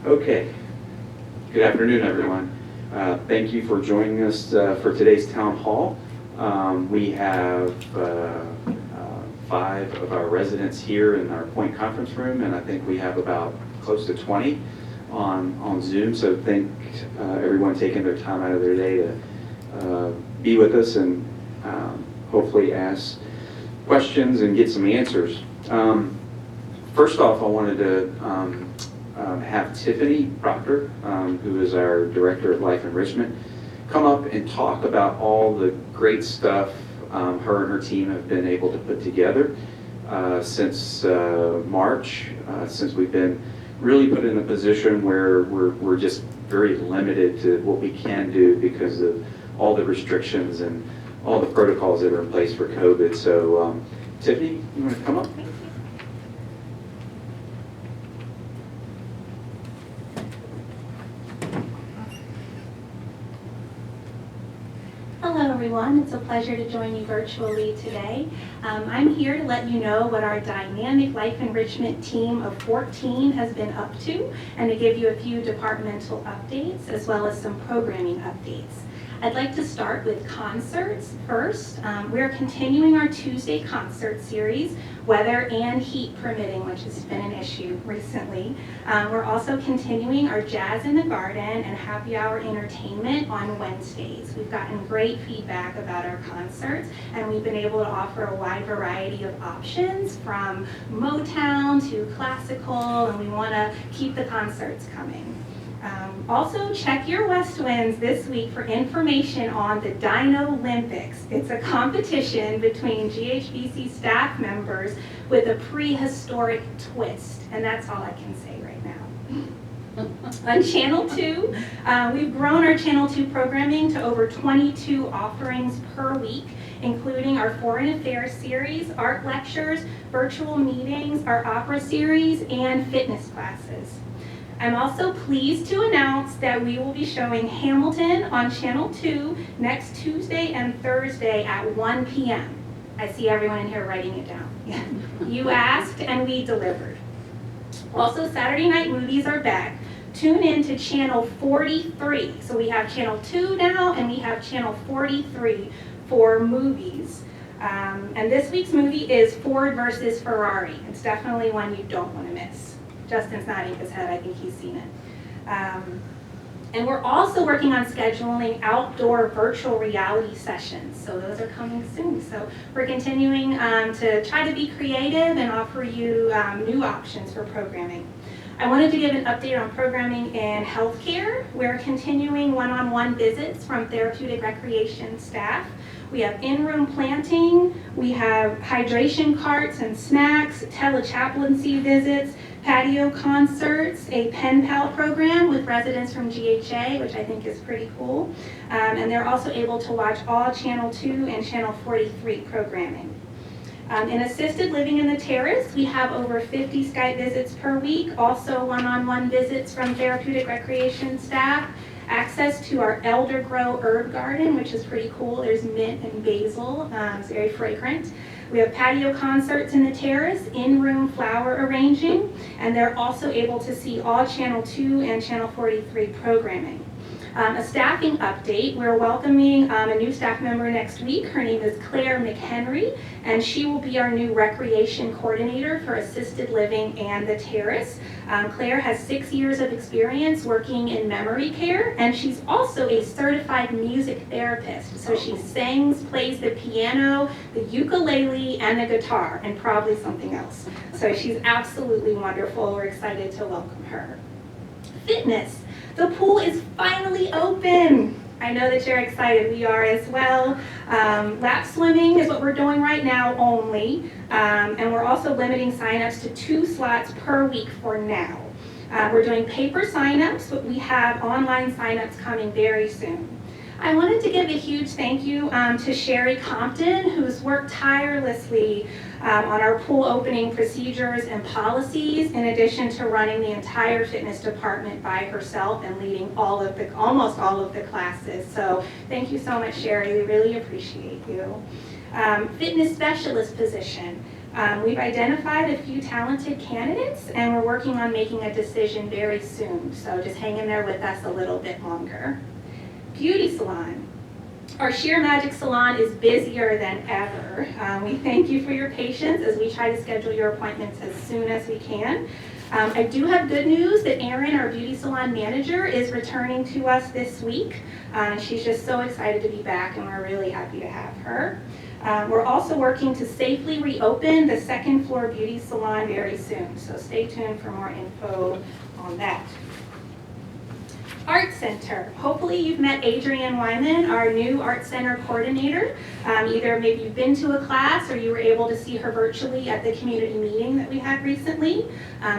Okay. Good afternoon, everyone. Thank you for joining us for today's town hall. We have 5 of our residents here in our Point Conference Room, and I think we have about close to 20 on Zoom. So thank everyone taking their time out of their day to be with us and hopefully ask questions and get some answers. First off, I wanted to have Tiffany Proctor, who is our Director of Life Enrichment, come up and talk about all the great stuff her and her team have been able to put together since March, since we've been really put in a position where we're just very limited to what we can do because of all the restrictions and all the protocols that are in place for COVID. So Tiffany, you want to come up? Hello everyone, it's a pleasure to join you virtually today. I'm here to let you know what our dynamic life enrichment team of 14 has been up to and to give you a few departmental updates as well as some programming updates. I'd like to start with concerts first. We're continuing our Tuesday concert series, weather and heat permitting, which has been an issue recently. We're also continuing our Jazz in the Garden and happy hour entertainment on Wednesdays. We've gotten great feedback about our concerts, and we've been able to offer a wide variety of options from Motown to classical, and we want to keep the concerts coming. Also, check your West Winds this week for information on the Dino Olympics. It's a competition between GHBC staff members with a prehistoric twist, and that's all I can say right now. On Channel 2, we've grown our Channel 2 programming to over 22 offerings per week, including our Foreign Affairs series, art lectures, virtual meetings, our opera series, and fitness classes. I'm also pleased to announce that we will be showing Hamilton on Channel 2 next Tuesday and Thursday at 1 p.m. I see everyone in here writing it down. You asked and we delivered. Also, Saturday night movies are back. Tune in to Channel 43. So we have Channel 2 now and we have Channel 43 for movies. And this week's movie is Ford versus Ferrari. It's definitely one you don't want to miss. Justin's nodding his head, I think he's seen it. And we're also working on scheduling outdoor virtual reality sessions, so those are coming soon. So we're continuing to try to be creative and offer you new options for programming. I wanted to give an update on programming in healthcare. We're continuing one-on-one visits from therapeutic recreation staff. We have in-room planting, we have hydration carts and snacks, telechaplaincy visits, patio concerts, a pen pal program with residents from GHA, which I think is pretty cool. And they're also able to watch all Channel 2 and Channel 43 programming. In assisted living in the terrace, we have over 50 Skype visits per week, also one-on-one visits from therapeutic recreation staff, access to our Elder Grow herb garden, which is pretty cool. There's mint and basil, it's very fragrant. We have patio concerts in the terrace, in-room flower arranging, and they're also able to see all Channel 2 and Channel 43 programming. A staffing update, we're welcoming a new staff member next week. Her name is Claire McHenry, and she will be our new recreation coordinator for assisted living and the terrace. Claire has 6 years of experience working in memory care, and she's also a certified music therapist. So she sings, plays the piano, the ukulele, and the guitar, and probably something else. So she's absolutely wonderful. We're excited to welcome her. Fitness. The pool is finally open. I know that you're excited. We are as well. Lap swimming is what we're doing right now only. And we're also limiting signups to 2 slots per week for now. We're doing paper signups, but we have online signups coming very soon. I wanted to give a huge thank you to Sherry Compton, who's worked tirelessly on our pool opening procedures and policies, in addition to running the entire fitness department by herself and leading almost all of the classes. So thank you so much, Sherry. We really appreciate you. Fitness specialist position. We've identified a few talented candidates, and we're working on making a decision very soon, so just hang in there with us a little bit longer. Beauty salon. Our Sheer Magic Salon is busier than ever. We thank you for your patience as we try to schedule your appointments as soon as we can. I do have good news that Erin, our beauty salon manager, is returning to us this week. She's just so excited to be back, and we're really happy to have her. We're also working to safely reopen the second floor beauty salon very soon, so stay tuned for more info on that. Art Center. Hopefully you've met Adrienne Wyman, our new Art Center coordinator. Either maybe you've been to a class or you were able to see her virtually at the community meeting that we had recently.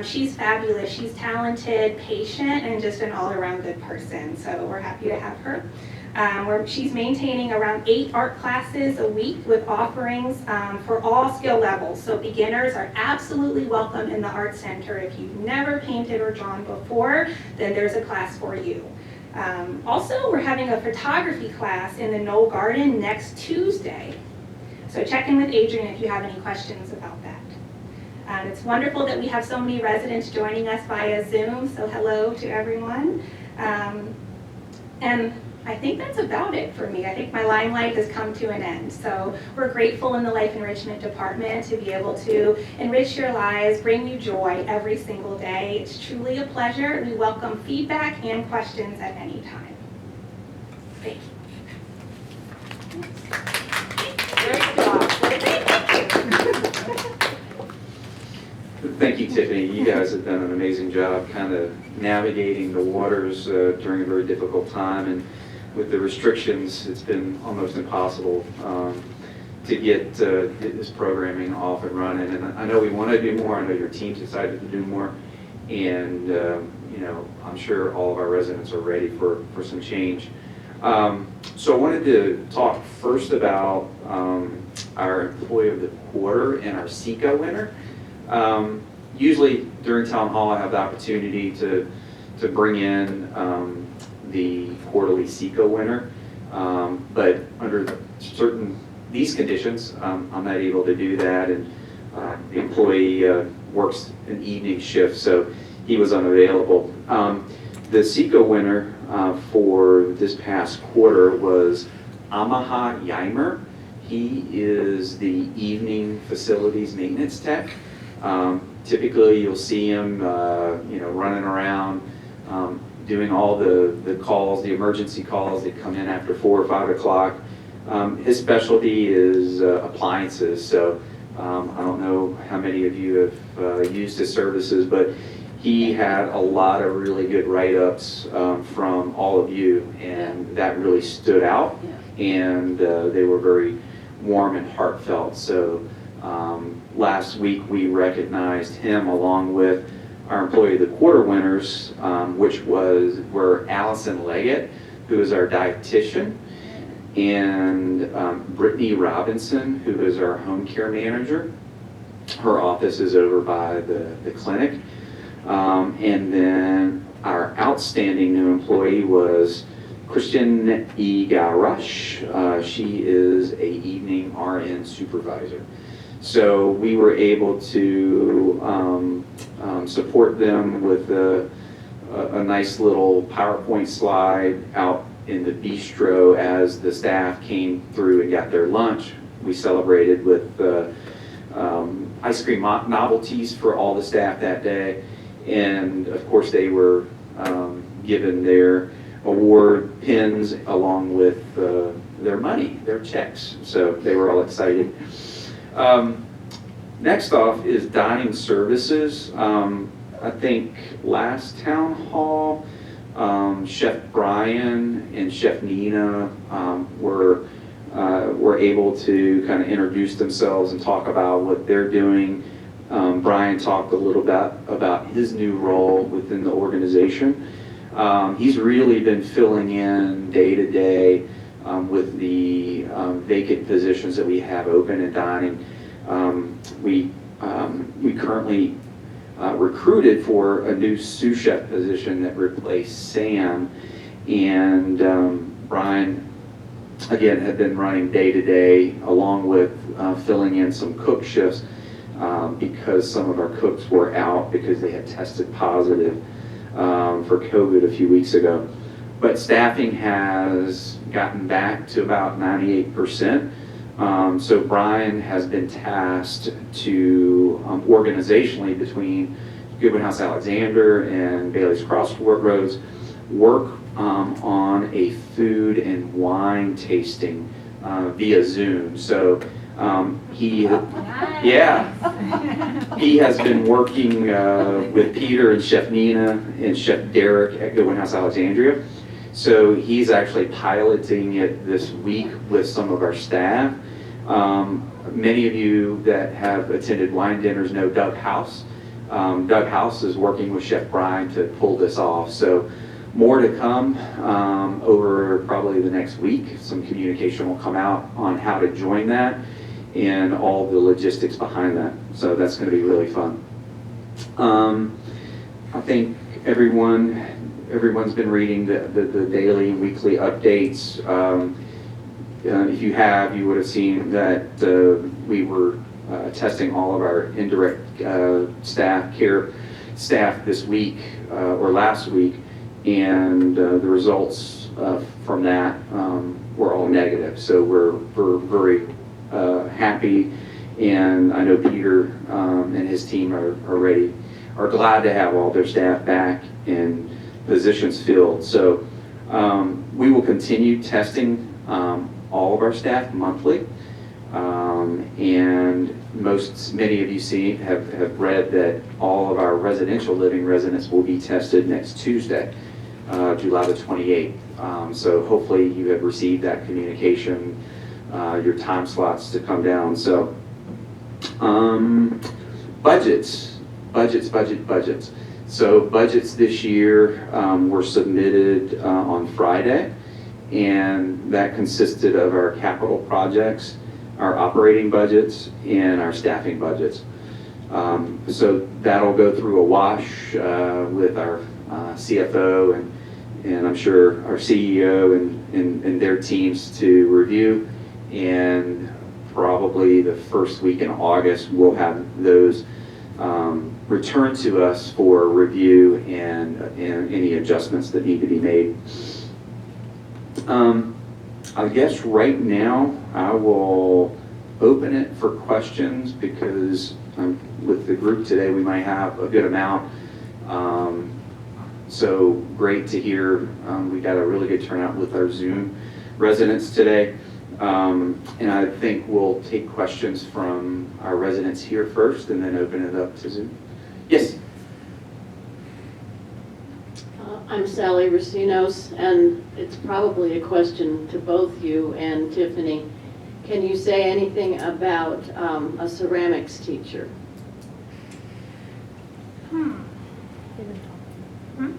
She's fabulous. She's talented, patient, and just an all-around good person, so we're happy to have her. She's maintaining around 8 art classes a week with offerings for all skill levels. So beginners are absolutely welcome in the Art Center. If you've never painted or drawn before, then there's a class for you. Also, we're having a photography class in the Knoll Garden next Tuesday. So check in with Adrienne if you have any questions about that. It's wonderful that we have so many residents joining us via Zoom, so hello to everyone. And I think that's about it for me. I think my limelight has come to an end. So we're grateful in the Life Enrichment Department to be able to enrich your lives, bring you joy every single day. It's truly a pleasure. We welcome feedback and questions at any time. Thank you. Great job. Thank you, Tiffany. You guys have done an amazing job kind of navigating the waters during a very difficult time. And with the restrictions, it's been almost impossible to get this programming off and running. And I know we want to do more. I know your team's excited to do more. And, you know, I'm sure all of our residents are ready for some change. So I wanted to talk first about our Employee of the Quarter and our SECO winner. Usually during Town Hall, I have the opportunity to bring in the quarterly SECO winner, but under these conditions, I'm not able to do that, and the employee works an evening shift, so he was unavailable. The SECO winner for this past quarter was Amaha Yimer. He is the evening facilities maintenance tech. Typically, you'll see him, you know, running around, doing all the calls, the emergency calls that come in after 4 or 5 o'clock. His specialty is appliances, so I don't know how many of you have used his services, but he had a lot of really good write-ups from all of you, and that really stood out, and they were very warm and heartfelt. So last week we recognized him along with our Employee of the Quarter winners, which were Allison Leggett, who is our dietitian, and Brittany Robinson, who is our home care manager. Her office is over by the clinic. And then our outstanding new employee was Christian E. Garash. She is a evening RN supervisor. So we were able to support them with a nice little PowerPoint slide out in the bistro as the staff came through and got their lunch. We celebrated with ice cream novelties for all the staff that day. And of course they were given their award pins along with their money, their checks. So they were all excited. Next off is dining services. I think last town hall, Chef Brian and Chef Nina were able to kind of introduce themselves and talk about what they're doing. Brian talked a little bit about his new role within the organization. He's really been filling in day to day with the vacant positions that we have open in dining. We currently recruited for a new sous chef position that replaced Sam, and Brian again had been running day to day along with filling in some cook shifts because some of our cooks were out because they had tested positive for COVID a few weeks ago. But staffing has gotten back to about 98%. So Brian has been tasked to organizationally between Goodwin House Alexander and Bailey's Crossroads work on a food and wine tasting via Zoom. So he has been working with Peter and Chef Nina and Chef Derek at Goodwin House Alexandria. So he's actually piloting it this week with some of our staff. Many of you that have attended wine dinners know Doug House. Doug House is working with Chef Brian to pull this off. So more to come over probably the next week. Some communication will come out on how to join that and all the logistics behind that. So that's going to be really fun. I think everyone's been reading the daily and weekly updates. If you have, you would have seen that we were testing all of our indirect care staff this week or last week, and the results from that were all negative. So we're very happy, and I know Peter and his team are glad to have all their staff back and positions filled. So we will continue testing all of our staff monthly, and many of you have read that all of our residential living residents will be tested next Tuesday, July the 28th. So hopefully you have received that communication, your time slots to come down. So budgets. So budgets this year were submitted on Friday, and that consisted of our capital projects, our operating budgets, and our staffing budgets. So that'll go through a wash with our CFO and I'm sure our CEO and their teams to review, and probably the first week in August we'll have those returned to us for review and any adjustments that need to be made. I guess right now I will open it for questions because with the group today we might have a good amount. So great to hear. We got a really good turnout with our Zoom residents today. And I think we'll take questions from our residents here first and then open it up to Zoom. Yes? I'm Sally Racinos, and it's probably a question to both you and Tiffany. Can you say anything about a ceramics teacher?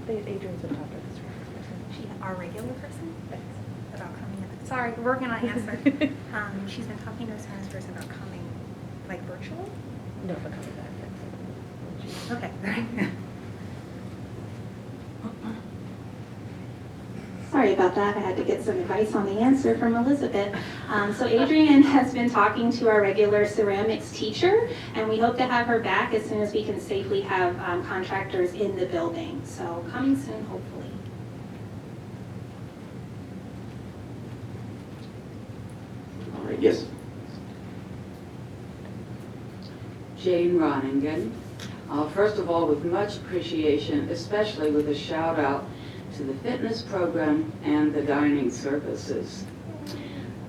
Adrian's been talking to the ceramics person. Our regular person? About coming in. Sorry, we're going to answer. She's been talking to a ceramics person about coming, like, virtually? No, but coming back. Okay, all right. Sorry about that. I had to get some advice on the answer from Elizabeth. So Adrian has been talking to our regular ceramics teacher, and we hope to have her back as soon as we can safely have contractors in the building. So coming soon, hopefully. All right, yes. Jane Roningen. First of all, with much appreciation, especially with a shout out to the fitness program and the dining services.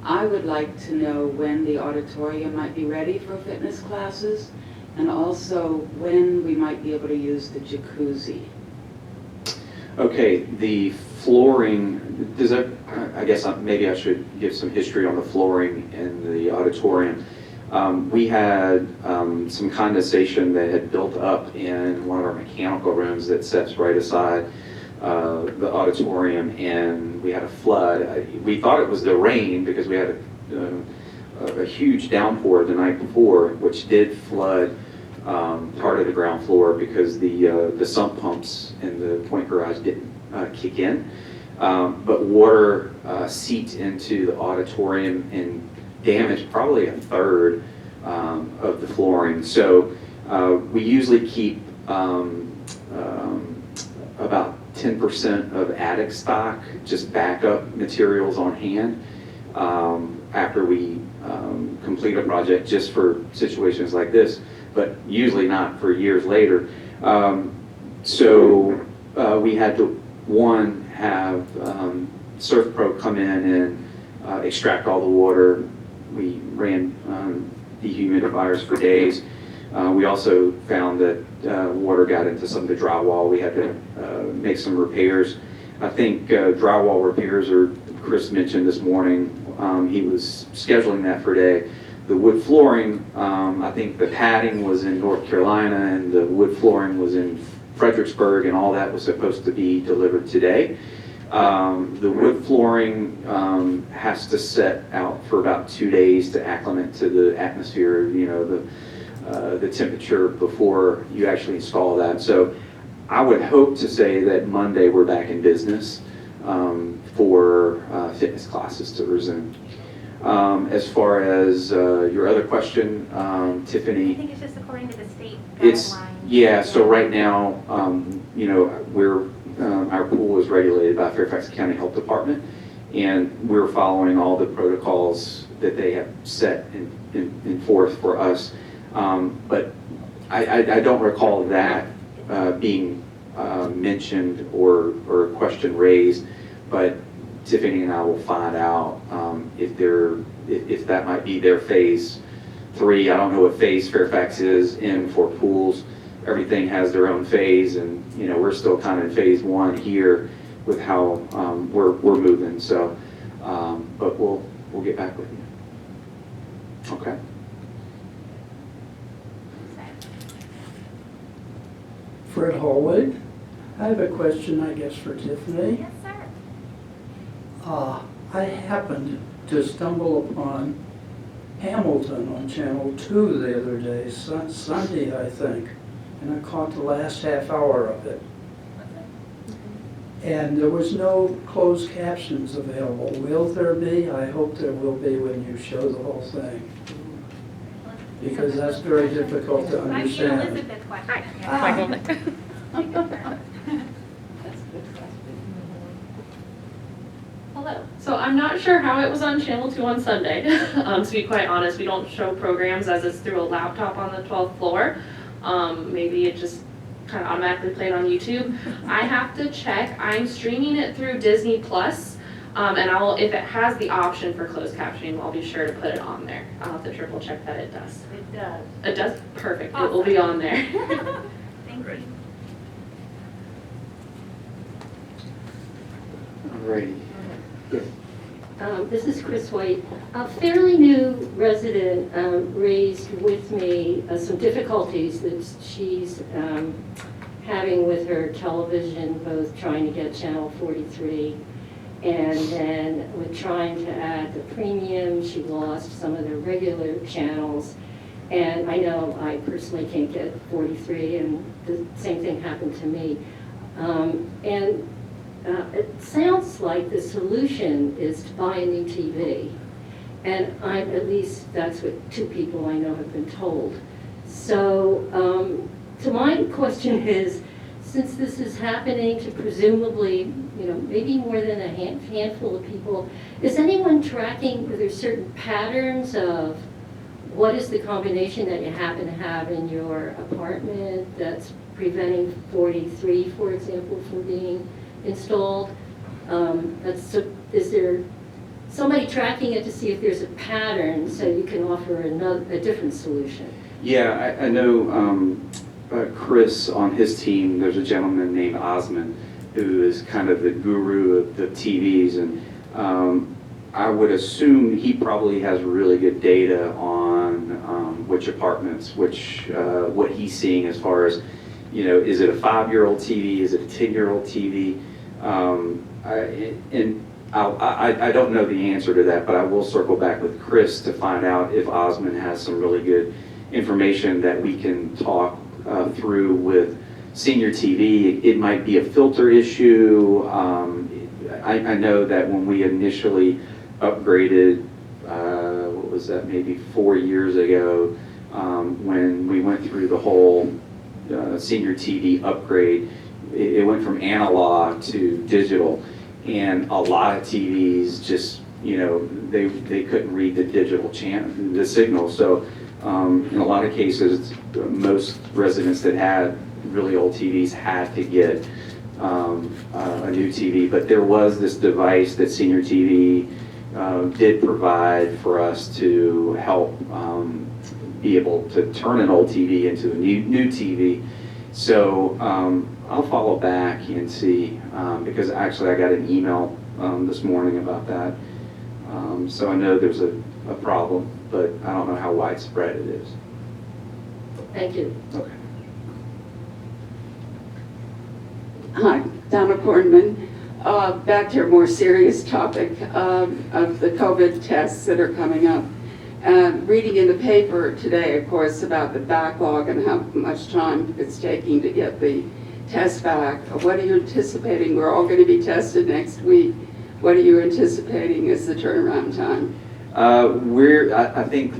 I would like to know when the auditorium might be ready for fitness classes, and also when we might be able to use the jacuzzi. Okay, the flooring, I guess maybe I should give some history on the flooring in the auditorium. We had some condensation that had built up in one of our mechanical rooms that sits right aside the auditorium, and we had a flood. We thought it was the rain because we had a huge downpour the night before, which did flood part of the ground floor because the sump pumps in the point garage didn't kick in. But water seeped into the auditorium and damaged probably a third of the flooring. So we usually keep about 10% of attic stock, just backup materials on hand after we complete a project, just for situations like this, but usually not for years later. So we had to, one, have Surf Pro come in and extract all the water. We ran dehumidifiers for days. We also found that water got into some of the drywall. We had to make some repairs. I think drywall repairs, or Chris mentioned this morning, he was scheduling that for today. The wood flooring, I think the padding was in North Carolina and the wood flooring was in Fredericksburg, and all that was supposed to be delivered today. The wood flooring has to set out for about 2 days to acclimate to the atmosphere, you know, the temperature before you actually install that. So I would hope to say that Monday we're back in business for fitness classes to resume. As far as your other question, Tiffany. I think it's just according to the state It's, guidelines. yeah, so right now, you know, our pool is regulated by Fairfax County Health Department, and we're following all the protocols that they have set in forth for us. But I don't recall that being mentioned or a question raised, but Tiffany and I will find out if that might be their phase 3. I don't know what phase Fairfax is in for pools. Everything has their own phase, and you know, we're still kind of in phase 1 here with how we're moving. So, but we'll get back with you. Okay. Fred Hallward. I have a question, I guess, for Tiffany. Yes, sir. I happened to stumble upon Hamilton on Channel 2 the other day, Sunday, I think, and I caught the last half hour of it. And there was no closed captions available. Will there be? I hope there will be when you show the whole thing, because that's very difficult to Might be an understand. Elizabeth question. That's a good question. Hello. So I'm not sure how it was on Channel 2 on Sunday. To be quite honest, we don't show programs as it's through a laptop on the 12th floor. Maybe it just kind of automatically played on YouTube. I have to check. I'm streaming it through Disney Plus, and if it has the option for closed captioning, I'll be sure to put it on there. I'll have to triple check that it does. It does. It does? Perfect. It will be on there. Thank you. Alrighty. Yes. This is Chris White. A fairly new resident raised with me some difficulties that she's having with her television, both trying to get Channel 43 and then with trying to add the premium. She lost some of the regular channels. And I know I personally can't get 43, and the same thing happened to me. It sounds like the solution is to buy a new TV. And at least that's what 2 people I know have been told. So my question is, since this is happening to presumably, you know, maybe more than a handful of people, is anyone tracking, are there certain patterns of what is the combination that you happen to have in your apartment that's preventing 43, for example, from being installed? Is there somebody tracking it to see if there's a pattern so you can offer a different solution? Yeah, I know Chris on his team, there's a gentleman named Osmond who is kind of the guru of the TVs, and I would assume he probably has really good data on which apartments, what he's seeing as far as, you know, is it a 5-year-old TV, is it a 10-year-old TV? I don't know the answer to that, but I will circle back with Chris to find out if Osmond has some really good information that we can talk through with Senior TV. It might be a filter issue. I know that when we initially upgraded, what was that maybe 4 years ago, when we went through the whole senior TV upgrade. It went from analog to digital, and a lot of TVs just, they couldn't read the digital the signal. So in a lot of cases, most residents that had really old TVs had to get a new TV. But there was this device that Senior TV did provide for us to help be able to turn an old TV into a new TV. So I'll follow back and see, because actually I got an email this morning about that. So I know there's a problem, but I don't know how widespread it is. Thank you. Okay. Hi, Donna Kornman. Back to a more serious topic of the COVID tests that are coming up. Reading in the paper today, of course, about the backlog and how much time it's taking to get the test back. What are you anticipating? We're all going to be tested next week. What are you anticipating as the turnaround time? I think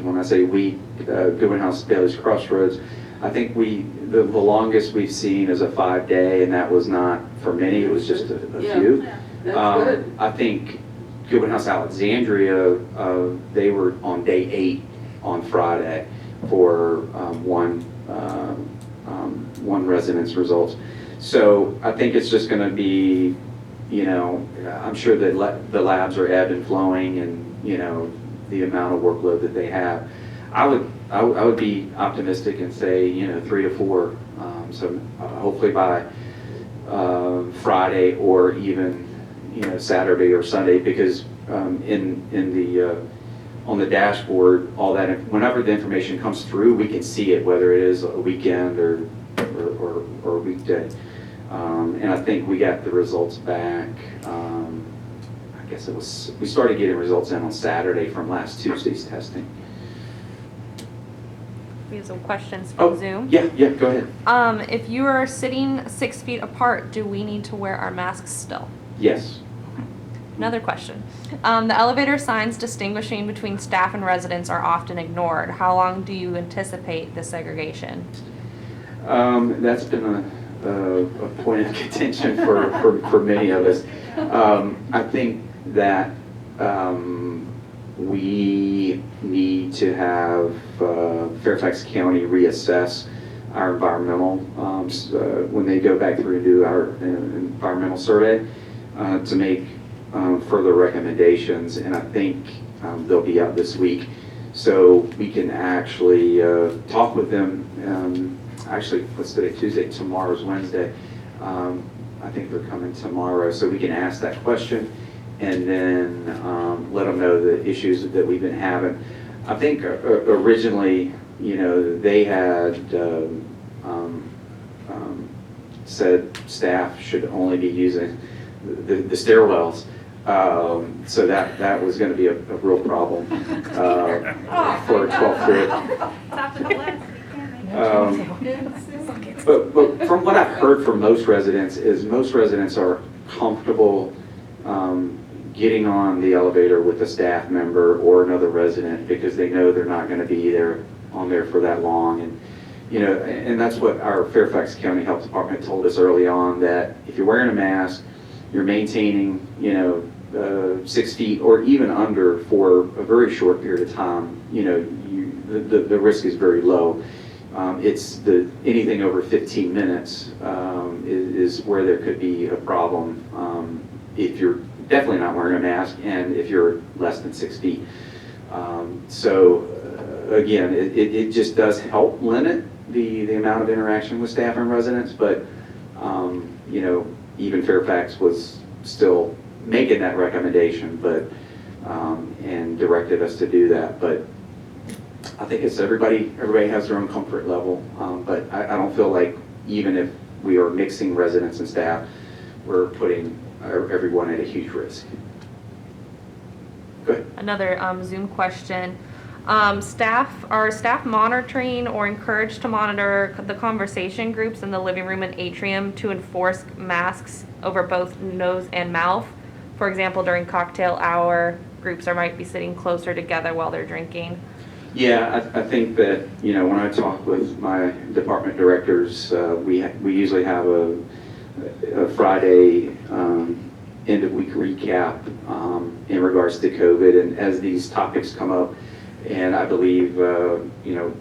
when I say we, Goodwin House Bailey's Crossroads, I think the longest we've seen is a 5-day, and that was not for many, it was just a few. That's good. I think Goodwin House Alexandria, they were on day 8 on Friday for one resident's results. So I think it's just going to be, I'm sure that the labs are ebb and flowing, and the amount of workload that they have. I would be optimistic and say 3 to 4. So hopefully by Friday or even Saturday or Sunday, because on the dashboard, all that, whenever the information comes through, we can see it, whether it is a weekend or a weekday. And I think we got the results back. I guess we started getting results in on Saturday from last Tuesday's testing. We have some questions from Zoom. Yeah, go ahead. If you are sitting 6 feet apart, do we need to wear our masks still? Yes. Another question. The elevator signs distinguishing between staff and residents are often ignored. How long do you anticipate this segregation? That's been a point of contention for many of us. I think that we need to have Fairfax County reassess our environmental, when they go back through and do our environmental survey, to make further recommendations, and I think they'll be out this week. So we can actually talk with them. Actually, what's today? Tuesday, tomorrow's Wednesday. I think they're coming tomorrow, so we can ask that question and then let them know the issues that we've been having. I think originally, they had said staff should only be using the stairwells. So that was going to be a real problem for 12th grade. Top of the list. But from what I've heard from most residents is most residents are comfortable getting on the elevator with a staff member or another resident because they know they're not going to be on there for that long. And and that's what our Fairfax County Health Department told us early on, that if you're wearing a mask, you're maintaining 6 feet or even under for a very short period of time, the risk is very low. It's anything over 15 minutes is where there could be a problem if you're definitely not wearing a mask and if you're less than 6 feet. So again, it just does help limit the amount of interaction with staff and residents, but even Fairfax was still making that recommendation, but and directed us to do that. But I think it's everybody has their own comfort level, but I don't feel like even if we are mixing residents and staff, we're putting everyone at a huge risk. Go ahead. Another Zoom question. Are staff monitoring or encouraged to monitor the conversation groups in the living room and atrium to enforce masks over both nose and mouth? For example, during cocktail hour, groups or might be sitting closer together while they're drinking? Yeah, I think that, you know, when I talk with my department directors, we usually have a Friday end of week recap in regards to COVID, and as these topics come up, and I believe, you know,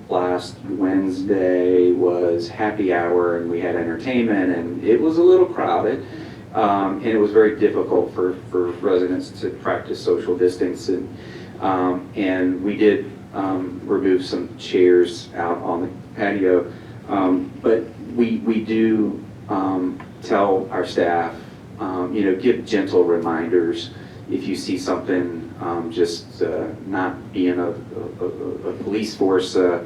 last Wednesday was happy hour and we had entertainment and it was a little crowded. And it was very difficult for residents to practice social distance, and we did remove some chairs out on the patio. But we do tell our staff, you know, give gentle reminders if you see something, just not being a police force in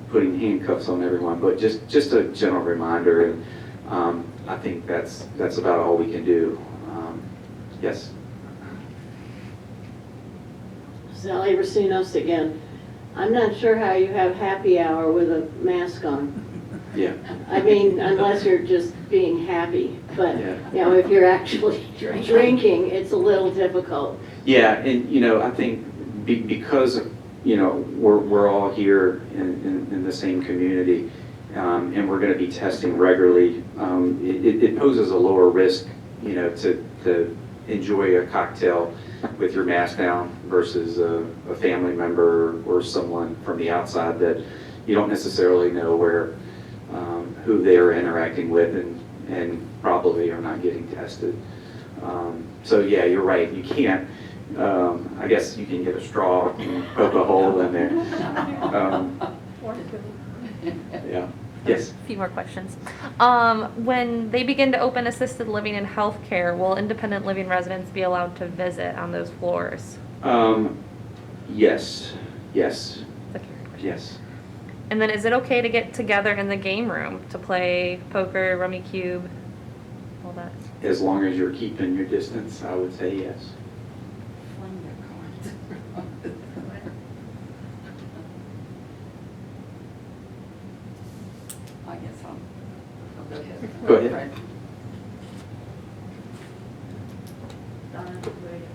putting handcuffs on everyone, but just a gentle reminder. And I think that's about all we can do. Yes. Sally Racinos again. I'm not sure how you have happy hour with a mask on. Yeah. I mean, unless you're just being happy. But, Yeah. you know, if you're actually drinking, it's a little difficult. Yeah, and you know, I think because you know we're all here in the same community, and we're going to be testing regularly. It poses a lower risk, you know, to enjoy a cocktail with your mask down versus a family member or someone from the outside that you don't necessarily know who they are interacting with, and probably are not getting tested. So yeah, you're right. You can't. I guess you can get a straw and poke a hole in there. Yeah. Yes. A few more questions. When they begin to open assisted living and healthcare, will independent living residents be allowed to visit on those floors? Yes. Yes. Okay. Yes. And then is it okay to get together in the game room to play poker, rummy cube, all that? As long as you're keeping your distance, I would say yes. I guess I'll go ahead. Go ahead.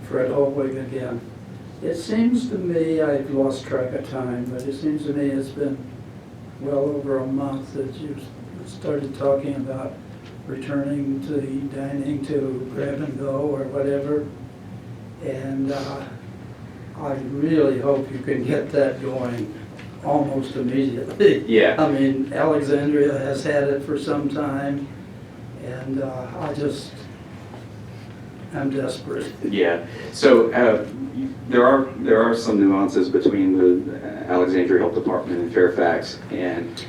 Fred Holwig again. It seems to me, I've lost track of time, but it seems to me it's been well over a month that you started talking about returning to the dining to grab and go or whatever. And I really hope you can get that going almost immediately. Yeah. I mean, Alexandria has had it for some time, and I'm desperate. Yeah. So there are some nuances between the Alexandria Health Department and Fairfax, and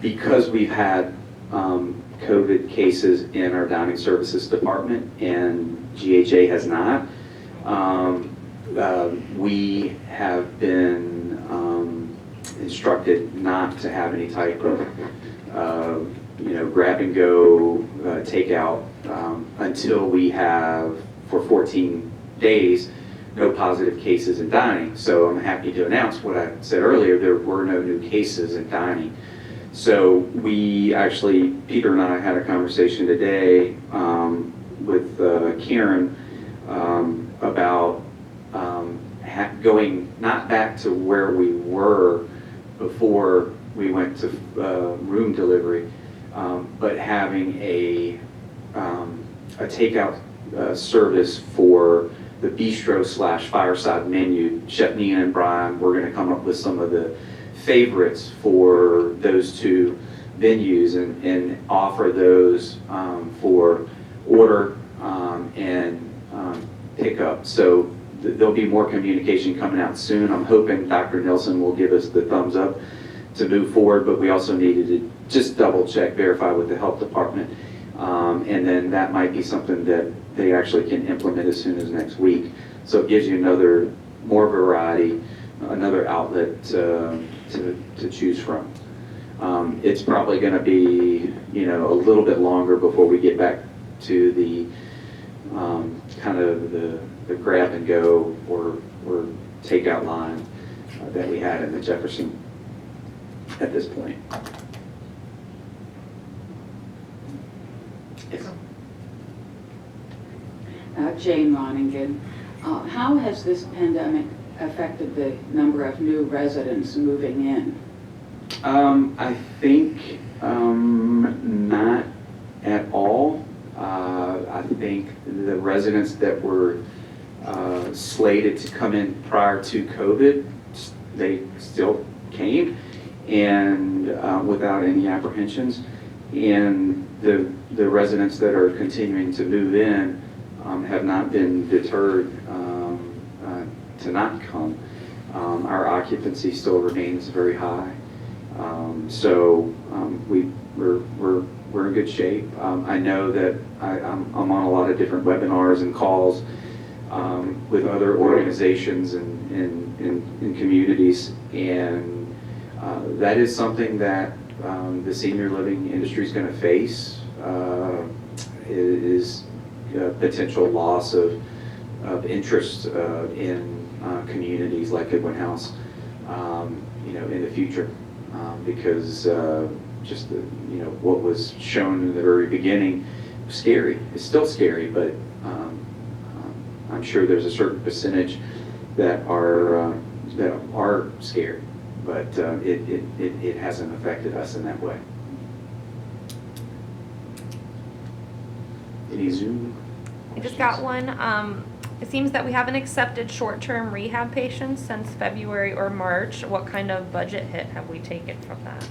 because we've had COVID cases in our dining services department and GHA has not, we have been instructed not to have any type of grab and go takeout until we have, for 14 days, no positive cases in dining. So I'm happy to announce what I said earlier, there were no new cases in dining. So we actually, Peter and I had a conversation today with Karen about going not back to where we were before we went to room delivery, but having a takeout service for the bistro / fireside menu. Chef Nina and Brian, we're going to come up with some of the favorites for those two venues and offer those for order and pickup. So there'll be more communication coming out soon. I'm hoping Dr. Nelson will give us the thumbs up to move forward, but we also needed to just double check, verify with the health department. And then that might be something that they actually can implement as soon as next week. So it gives you more variety, another outlet to choose from. It's probably going to be, a little bit longer before we get back to the kind of the grab and go or takeout line that we had in the Jefferson at this point. Yes. Jane Roningen. How has this pandemic affected the number of new residents moving in? I think not at all. I think the residents that were slated to come in prior to COVID, they still came, and without any apprehensions. And the residents that are continuing to move in have not been deterred to not come. Our occupancy still remains very high. So we're in good shape. I know that I'm on a lot of different webinars and calls with other organizations and communities, and that is something that the senior living industry is going to face, is potential loss of interest in communities like Goodwin House, in the future, because just what was shown in the very beginning was scary. It's still scary, but I'm sure there's a certain percentage that are scared, but it hasn't affected us in that way. Any Zoom? I just got one. It seems that we haven't accepted short-term rehab patients since February or March. What kind of budget hit have we taken from that?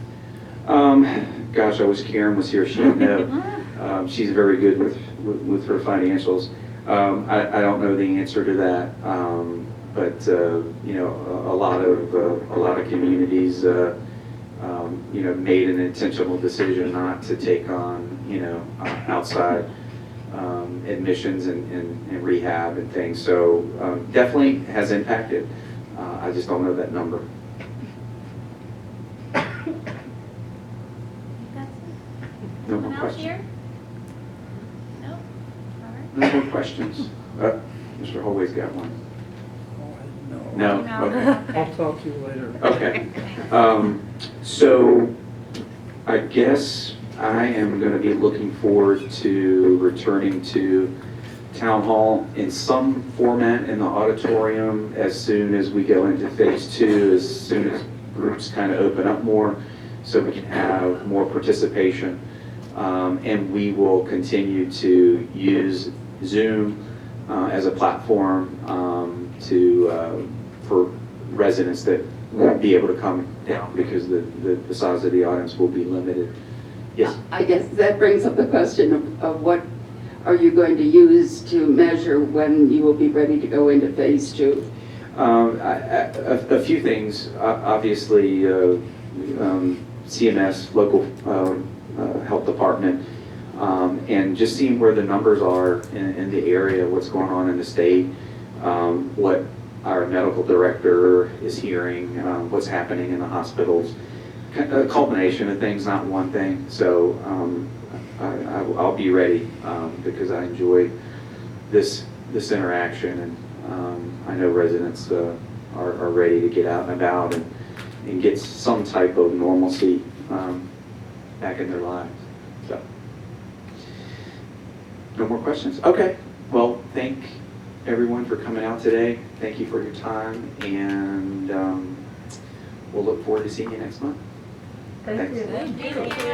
Gosh, I wish Karen was here. She'd know. She's very good with her financials. I don't know the answer to that, but a lot of communities made an intentional decision not to take on outside admissions and rehab and things. So definitely has impacted. I just don't know that number. No more Someone else questions. here? No? All right. No more questions. Mr. Holway's got one. Oh, No? No. Okay. I'll talk to you later. Okay. So I guess I am going to be looking forward to returning to Town Hall in some format in the auditorium as soon as we go into phase 2, as soon as groups kind of open up more, so we can have more participation. And we will continue to use Zoom as a platform for residents that won't be able to come down because the size of the audience will be limited. Yes? I guess that brings up the question of what are you going to use to measure when you will be ready to go into phase 2? A few things. Obviously, CMS, local health department, and just seeing where the numbers are in the area, what's going on in the state, what our medical director is hearing, what's happening in the hospitals. A culmination of things, not one thing. So I'll be ready because I enjoy this interaction, and I know residents are ready to get out and about and get some type of normalcy back in their lives. So, no more questions? Okay. Well, thank everyone for coming out today. Thank you for your time, and we'll look forward to seeing you next month. Thank Thanks. you. Thank you.